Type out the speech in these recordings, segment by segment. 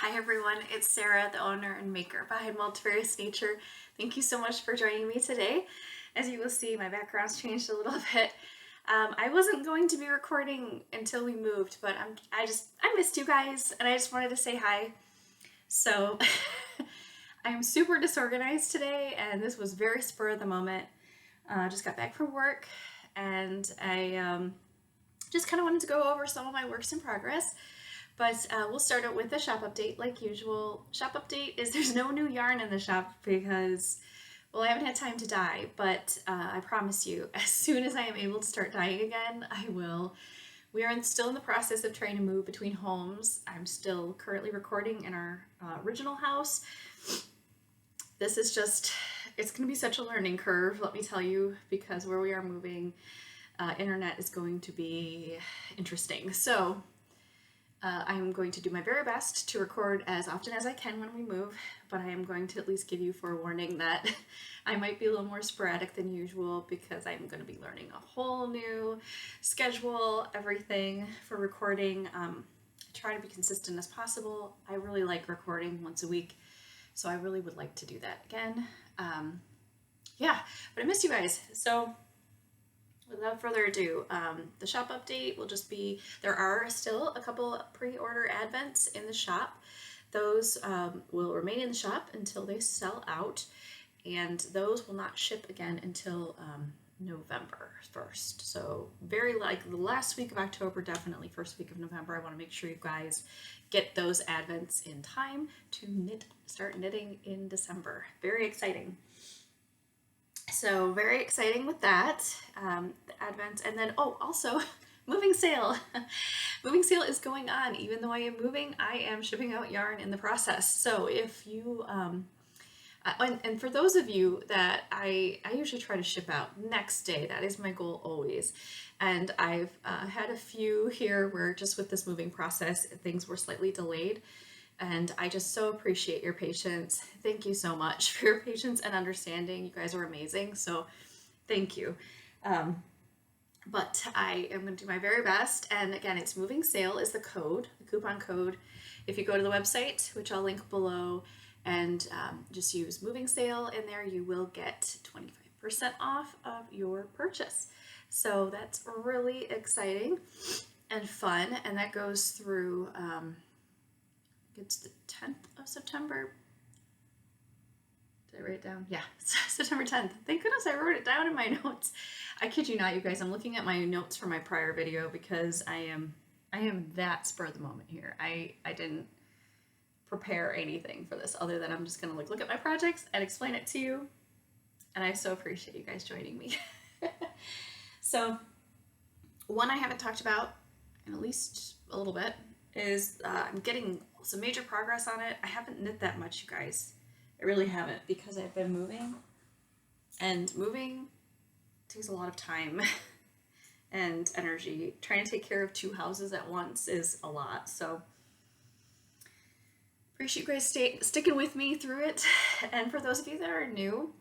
Hi everyone, it's Sarah, the owner and maker behind Multifarious Nature. Thank you so much for joining me today. As you will see, my background's changed a little bit. I wasn't going to be recording until we moved, but I missed you guys and I just wanted to say hi. So I'm super disorganized today and this was very spur of the moment. Just got back from work and I just kind of wanted to go over some of my works in progress. But we'll start out with the shop update like usual. Shop update is there's no new yarn in the shop because, well, I haven't had time to dye, but I promise you, as soon as I am able to start dyeing again, I will. We are still in the process of trying to move between homes. I'm still currently recording in our original house. This is just, it's going to be such a learning curve, let me tell you, because where we are moving, internet is going to be interesting. So I'm going to do my very best to record as often as I can when we move, but I am going to at least give you forewarning that I might be a little more sporadic than usual because I'm going to be learning a whole new schedule, everything for recording. I try to be consistent as possible. I really like recording once a week, so I really would like to do that again. Yeah, but I missed you guys, so without further ado, the shop update will just be, there are still a couple pre-order advents in the shop. Those will remain in the shop until they sell out, and those will not ship again until November 1st. So very like the last week of October, definitely first week of November. I want to make sure you guys get those advents in time to start knitting in December. Very exciting. So very exciting with that, the advent, and then, oh, also, moving sale. Moving sale is going on. Even though I am moving, I am shipping out yarn in the process. So if you, and for those of you that I usually try to ship out next day, that is my goal always. And I've had a few here where just with this moving process, things were slightly delayed. And I just so appreciate your patience. Thank you so much for your patience and understanding. You guys are amazing, so thank you. But I am going to do my very best. And again, it's moving sale is the code, the coupon code. If you go to the website, which I'll link below, and just use moving sale in there, you will get 25% off of your purchase. So that's really exciting and fun. And that goes through, it's the 10th of September. Did I write it down? Yeah, September 10th. Thank goodness I wrote it down in my notes. I kid you not, you guys. I'm looking at my notes from my prior video because I am that spur of the moment here. I didn't prepare anything for this other than I'm just gonna look at my projects and explain it to you. And I so appreciate you guys joining me. So one I haven't talked about in at least a little bit is I'm getting some major progress on it. I haven't knit that much, you guys. I really haven't because I've been moving, and moving takes a lot of time and energy. Trying to take care of two houses at once is a lot, so appreciate you guys sticking with me through it. And for those of you that are new,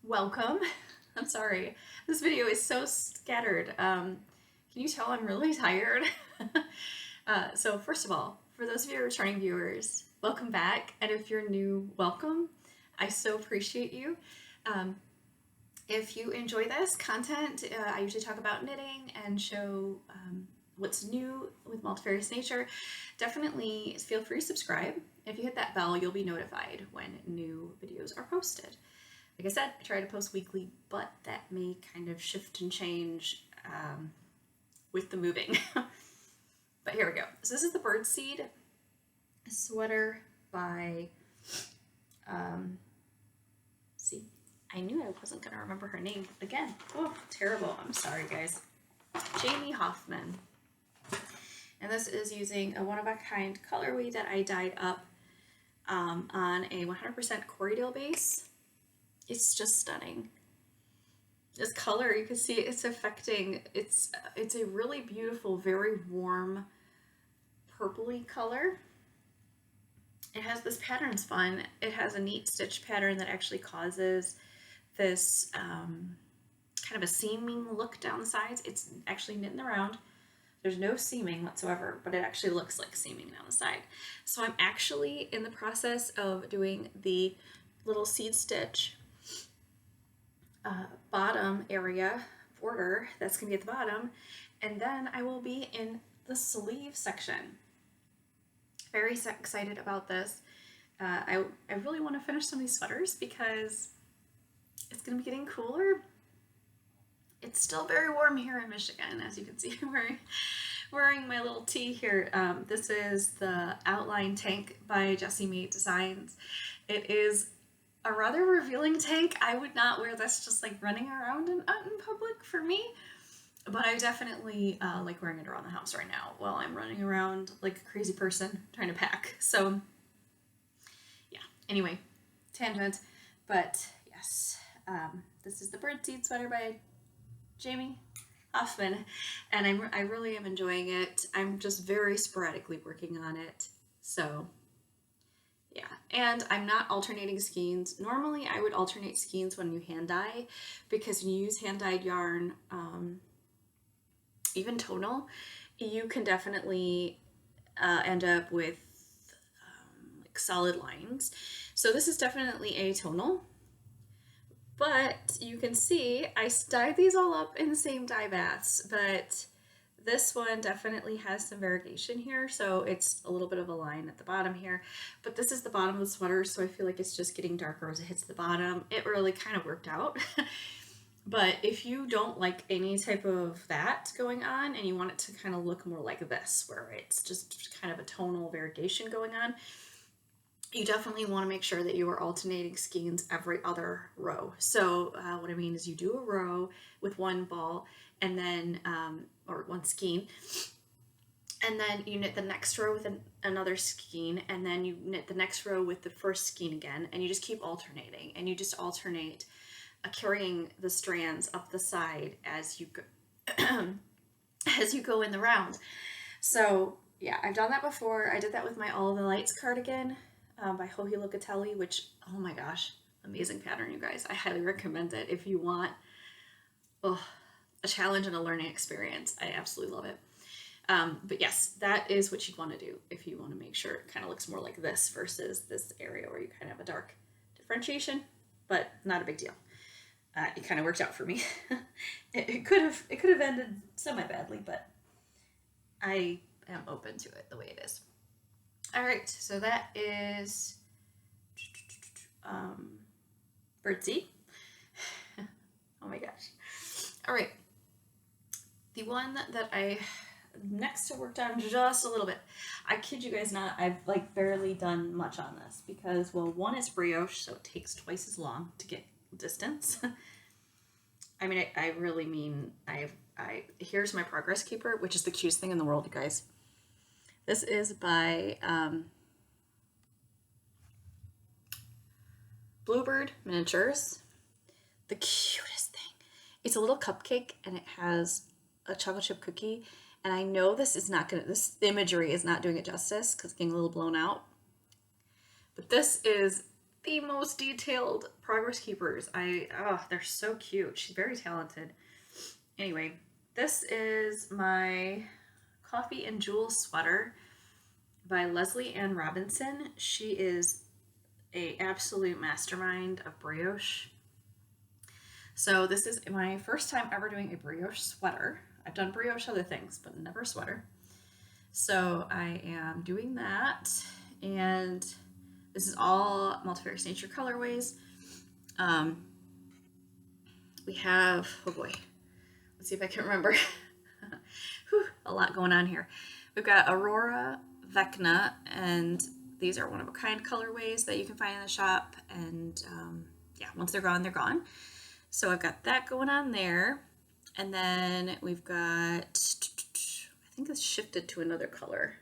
welcome. I'm sorry, this video is so scattered. Can you tell I'm really tired? So first of all, for those of you returning viewers, welcome back. And if you're new, welcome. I so appreciate you. If you enjoy this content, I usually talk about knitting and show what's new with Multifarious Nature. Definitely feel free to subscribe. If you hit that bell, you'll be notified when new videos are posted. Like I said, I try to post weekly, but that may kind of shift and change with the moving. But here we go. So this is the Birdseed sweater by, see, I knew I wasn't going to remember her name again. Oh, terrible. I'm sorry, guys. Jamie Hoffman. And this is using a one-of-a-kind colorway that I dyed up on a 100% corriedale base. It's just stunning. This color, you can see it's affecting, it's a really beautiful, very warm, purpley color. It has this pattern's fun. It has a neat stitch pattern that actually causes this kind of a seaming look down the sides. It's actually knit in the round, There's no seaming whatsoever, but it actually looks like seaming down the side. So I'm actually in the process of doing the little seed stitch bottom area border that's going to be at the bottom, and then I will be in the sleeve section. Very excited about this. I really want to finish some of these sweaters because it's going to be getting cooler. It's still very warm here in Michigan, as you can see. I'm wearing my little tee here. This is the Outline Tank by Jessie Mate Designs. It is a rather revealing tank. I would not wear this just like running around out in public for me, but I definitely like wearing it around the house right now while I'm running around like a crazy person trying to pack. So yeah, anyway, tangent, but yes, this is the Birdseed sweater by Jamie Hoffman, and I really am enjoying it. I'm just very sporadically working on it, so yeah. And I'm not alternating skeins. Normally I would alternate skeins when you hand dye, because when you use hand dyed yarn, even tonal, you can definitely end up with like solid lines. So this is definitely a tonal, but you can see I dyed these all up in the same dye baths, but this one definitely has some variegation here, so it's a little bit of a line at the bottom here, but this is the bottom of the sweater, so I feel like it's just getting darker as it hits the bottom. It really kind of worked out. But if you don't like any type of that going on and you want it to kind of look more like this, where it's just kind of a tonal variegation going on, you definitely want to make sure that you are alternating skeins every other row. So what I mean is you do a row with one ball and then, or one skein, and then you knit the next row with another skein, and then you knit the next row with the first skein again, and you just keep alternating, and you just alternate carrying the strands up the side as you go, as you go in the round. So yeah, I've done that before. I did that with my All of the Lights cardigan by Joji Locatelli, which, oh my gosh, amazing pattern, you guys. I highly recommend it if you want a challenge and a learning experience. I absolutely love it. But yes, that is what you'd want to do if you want to make sure it kind of looks more like this versus this area where you kind of have a dark differentiation, but not a big deal. It kind of worked out for me. it could have ended semi-badly, but I am open to it the way it is. All right, so that is Birdseed. Oh my gosh. All right, the one that I next worked on just a little bit. I kid you guys not, I've like barely done much on this because, well, one is brioche, so it takes twice as long to get distance. I mean, I really mean, here's my progress keeper, which is the cutest thing in the world, you guys. This is by Bluebird Miniatures. The cutest thing. It's a little cupcake and it has a chocolate chip cookie. And I know this imagery is not doing it justice because it's getting a little blown out. But this is the most detailed progress keepers. They're so cute. She's very talented. Anyway, this is my Coffee and Jewel sweater by Leslie Ann Robinson. She is an absolute mastermind of brioche. So this is my first time ever doing a brioche sweater. I've done brioche other things, but never a sweater. So I am doing that, and this is all Multifarious Nature colorways. We have, oh boy, let's see if I can remember. Whew, a lot going on here. We've got Aurora, Vecna, and these are one-of-a-kind colorways that you can find in the shop. And yeah, once they're gone, they're gone. So I've got that going on there. And then we've got, I think it's shifted to another color.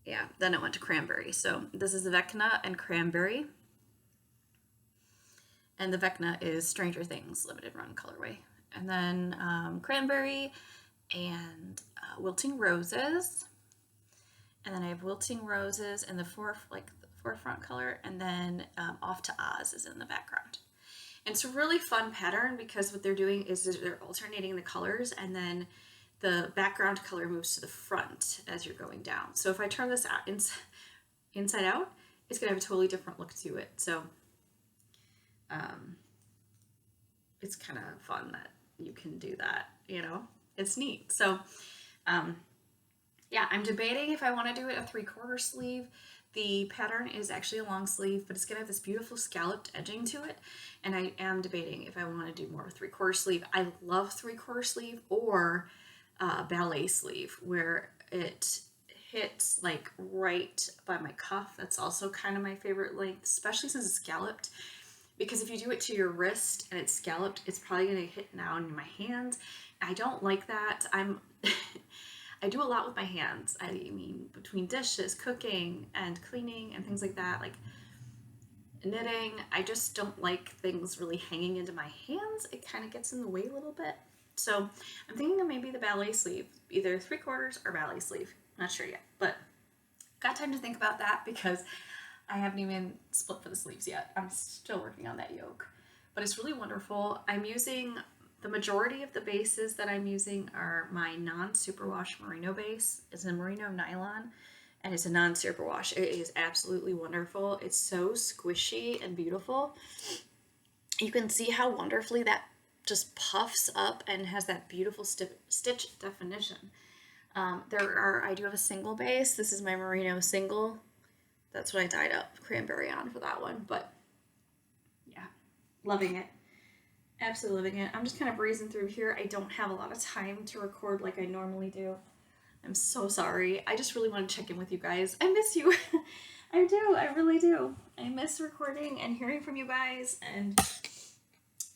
Yeah, then it went to Crandberry. So this is the Vecna and Crandberry. And the Vecna is Stranger Things limited run colorway. And then Crandberry and Wilting Roses. And then I have Wilting Roses in the forefront color, and then Off to Oz is in the background. And it's a really fun pattern because what they're doing is they're alternating the colors, and then the background color moves to the front as you're going down. So if I turn this out inside out, it's gonna have a totally different look to it. So it's kind of fun that you can do that, you know, it's neat. So yeah, I'm debating if I want to do it a 3/4 sleeve. The pattern is actually a long sleeve, but it's gonna have this beautiful scalloped edging to it. And I am debating if I want to do more of a 3/4 sleeve. I love 3/4 sleeve or ballet sleeve where it hits like right by my cuff. That's also kind of my favorite length, especially since it's scalloped. Because if you do it to your wrist and it's scalloped, it's probably gonna hit down in my hands. I don't like that. I do a lot with my hands. I mean, between dishes, cooking, and cleaning, and things like that, like knitting, I just don't like things really hanging into my hands. It kind of gets in the way a little bit. So I'm thinking of maybe the ballet sleeve, either 3/4 or ballet sleeve. Not sure yet, but got time to think about that because I haven't even split for the sleeves yet. I'm still working on that yoke, but it's really wonderful. I'm using, the majority of the bases that I'm using are my non-superwash merino base. It's a merino nylon and it's a non-superwash. It is absolutely wonderful. It's so squishy and beautiful. You can see how wonderfully that just puffs up and has that beautiful stitch definition. I do have a single base. This is my merino single. That's what I dyed up Crandberry on for that one, but yeah, loving it. Absolutely loving it. I'm just kind of breezing through here. I don't have a lot of time to record like I normally do. I'm so sorry. I just really want to check in with you guys. I miss you. I do. I really do. I miss recording and hearing from you guys and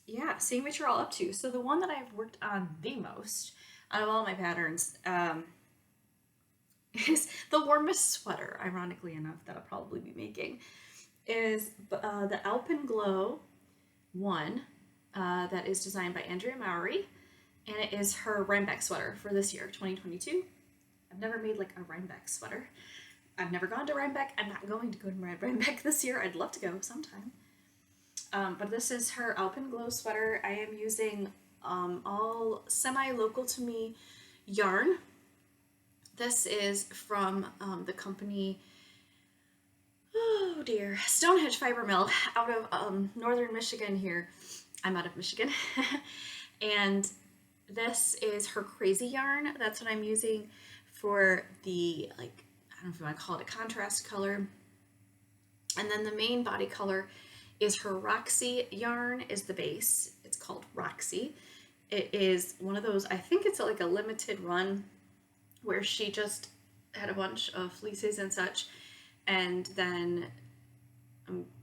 yeah, seeing what you're all up to. So the one that I've worked on the most out of all my patterns is the warmest sweater, ironically enough, that I'll probably be making, is the Alpenglow one that is designed by Andrea Mowry, and it is her Rhinebeck sweater for this year, 2022. I've never made like a Rhinebeck sweater. I've never gone to Rhinebeck. I'm not going to go to Rhinebeck this year. I'd love to go sometime. But this is her Alpenglow sweater. I am using all semi-local to me yarn. This is from the company, oh dear, Stonehedge Fiber Mill out of northern Michigan here. I'm out of Michigan. And this is her Crazy yarn. That's what I'm using for the, like, I don't know if you want to call it a contrast color. And then the main body color is her Roxy yarn is the base. It's called Roxy. It is one of those, I think it's like a limited run where she just had a bunch of fleeces and such, and then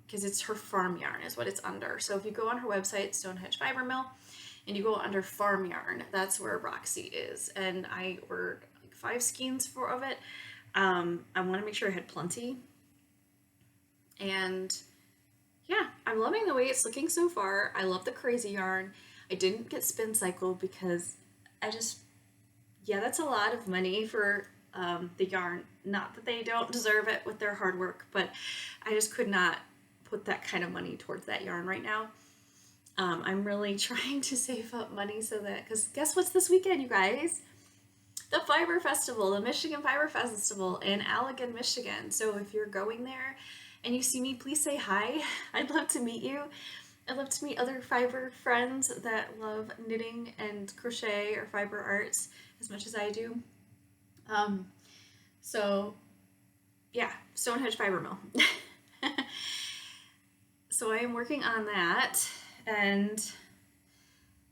because it's her farm yarn is what it's under. So if you go on her website, Stonehedge Fiber Mill, and you go under farm yarn, that's where Roxy is. And I ordered like 5 skeins of it. I want to make sure I had plenty. And yeah, I'm loving the way it's looking so far. I love the Crazy yarn. I didn't get spin cycle because I just, yeah, that's a lot of money for the yarn. Not that they don't deserve it with their hard work, but I just could not put that kind of money towards that yarn right now. I'm really trying to save up money so that, because guess what's this weekend, you guys? The Fiber Festival, the Michigan Fiber Festival in Allegan, Michigan. So if you're going there and you see me, please say hi. I'd love to meet you. I'd love to meet other fiber friends that love knitting and crochet or fiber arts as much as I do. So yeah, Stonehedge Fiber Mill. So I am working on that, and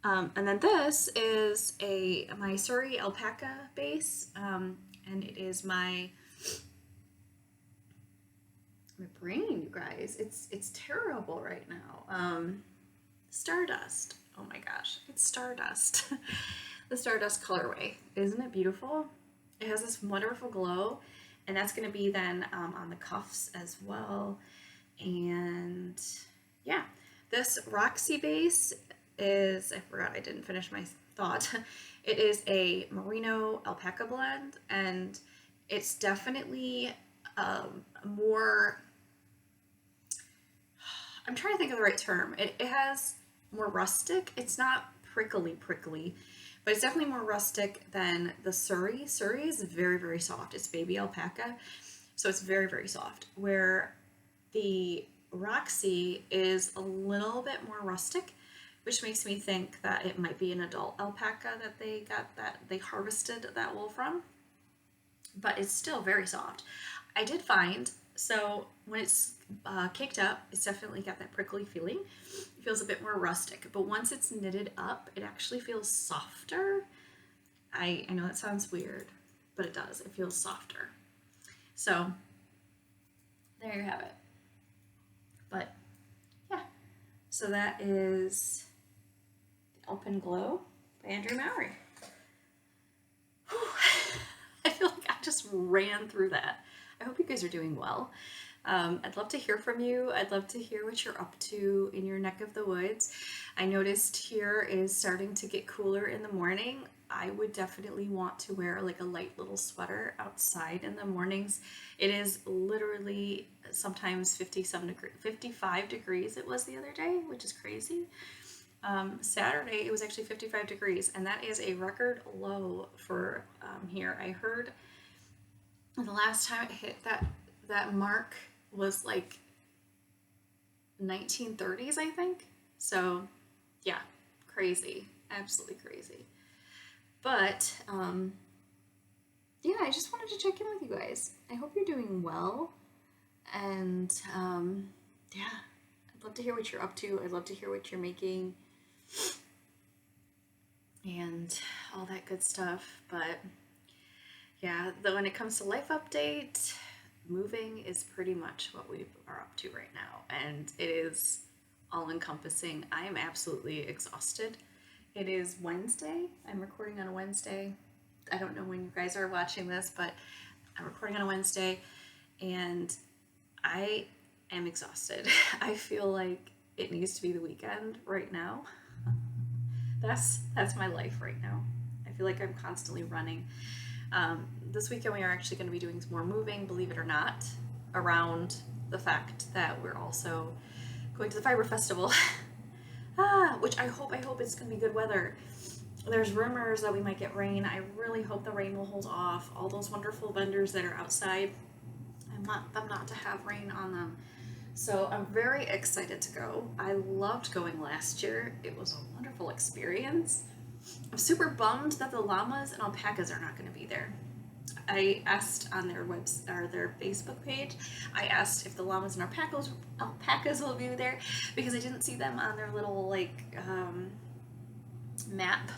then this is my Suri alpaca base, and it is my brain, you guys. It's terrible right now. Stardust. Oh my gosh, it's Stardust. The Stardust colorway. Isn't it beautiful? It has this wonderful glow, and that's going to be then on the cuffs as well. And yeah, this Roxy base is, I forgot, I didn't finish my thought. It is a merino alpaca blend, and it's definitely more, I'm trying to think of the right term. It has more rustic. It's not prickly, but it's definitely more rustic than the Suri. Suri is very, very soft. It's baby alpaca, so it's very, very soft, where the Roxy is a little bit more rustic, which makes me think that it might be an adult alpaca that they harvested that wool from, but it's still very soft. I did find, so when it's caked up, it's definitely got that prickly feeling. It feels a bit more rustic, but once it's knitted up, it actually feels softer. I know that sounds weird, but it does. It feels softer. So there you have it. But yeah, so that is The Open Glow by Andrea Mowry. Whew. I feel like I just ran through that. I hope you guys are doing well. I'd love to hear from you. I'd love to hear what you're up to in your neck of the woods. I noticed here is starting to get cooler in the morning. I would definitely want to wear like a light little sweater outside in the mornings. It is literally sometimes 55 degrees it was the other day, which is crazy. Saturday it was actually 55 degrees, and that is a record low for here. I heard the last time it hit that mark was like 1930s, I think. So yeah, crazy, absolutely crazy. But yeah, I just wanted to check in with you guys. I hope you're doing well, and yeah, I'd love to hear what you're up to. I'd love to hear what you're making and all that good stuff. But yeah, though when it comes to life update, moving is pretty much what we are up to right now, and it is all encompassing. I am absolutely exhausted. It is Wednesday. I'm recording on a Wednesday. I don't know when you guys are watching this, but I'm recording on a Wednesday, and I am exhausted. I feel like it needs to be the weekend right now. That's my life right now. I feel like I'm constantly running. This weekend we are actually going to be doing some more moving, believe it or not, around the fact that we're also going to the Fiber Festival. Which I hope it's going to be good weather. There's rumors that we might get rain. I really hope the rain will hold off. All those wonderful vendors that are outside, I want them not to have rain on them. So I'm very excited to go. I loved going last year. It was a wonderful experience. I'm super bummed that the llamas and alpacas are not going to be there. I asked on their their Facebook page, I asked if the llamas and alpacas will be there, because I didn't see them on their little like map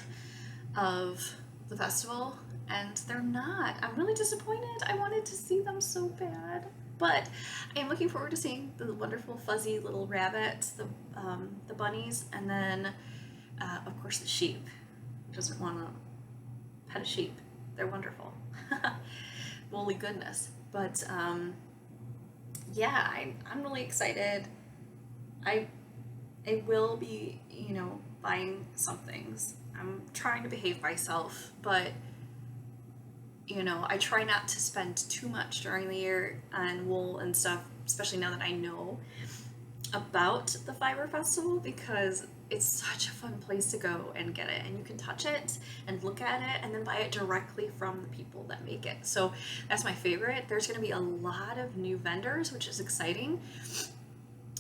of the festival, and they're not. I'm really disappointed. I wanted to see them so bad. But I am looking forward to seeing the wonderful fuzzy little rabbits, the bunnies, and then of course the sheep. Who doesn't want to pet a sheep? They're wonderful. Holy goodness. But yeah, I'm really excited. I will be, buying some things. I'm trying to behave myself, but I try not to spend too much during the year on wool and stuff, especially now that I know about the Fiber Festival, because it's such a fun place to go and get it, and you can touch it and look at it and then buy it directly from the people that make it. So that's my favorite. There's going to be a lot of new vendors, which is exciting,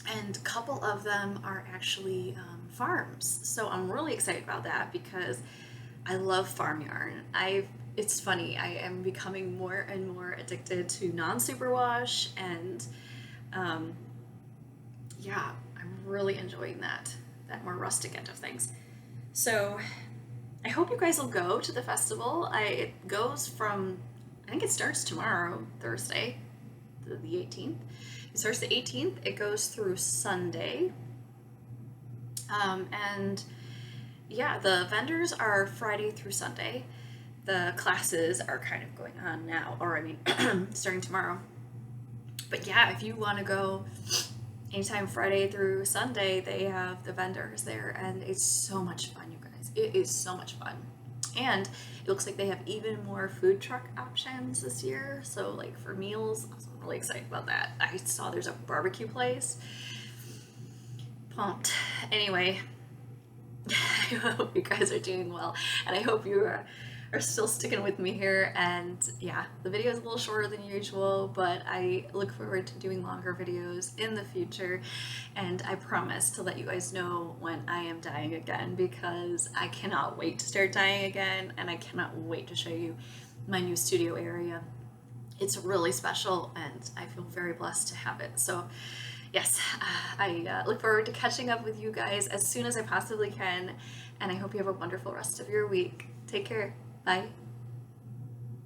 and a couple of them are actually farms. So I'm really excited about that because I love farm yarn. It's funny, I am becoming more and more addicted to non-superwash, and yeah, I'm really enjoying that more rustic end of things. So I hope you guys will go to the festival. It goes from, I think it starts tomorrow, Thursday, the 18th. It starts the 18th. It goes through Sunday. And yeah, the vendors are Friday through Sunday. The classes are kind of going on now, or I mean, starting tomorrow. But yeah, if you want to go anytime Friday through Sunday, they have the vendors there, and it's so much fun, you guys. It is so much fun. And it looks like they have even more food truck options this year. So like for meals, I'm really excited about that. I saw there's a barbecue place. Pumped. Anyway, I hope you guys are doing well, and I hope you are still sticking with me here. And yeah, the video is a little shorter than usual, but I look forward to doing longer videos in the future, and I promise to let you guys know when I am dyeing again, because I cannot wait to start dyeing again, and I cannot wait to show you my new studio area. It's really special, and I feel very blessed to have it. So yes, I look forward to catching up with you guys as soon as I possibly can, and I hope you have a wonderful rest of your week. Take care. Bye.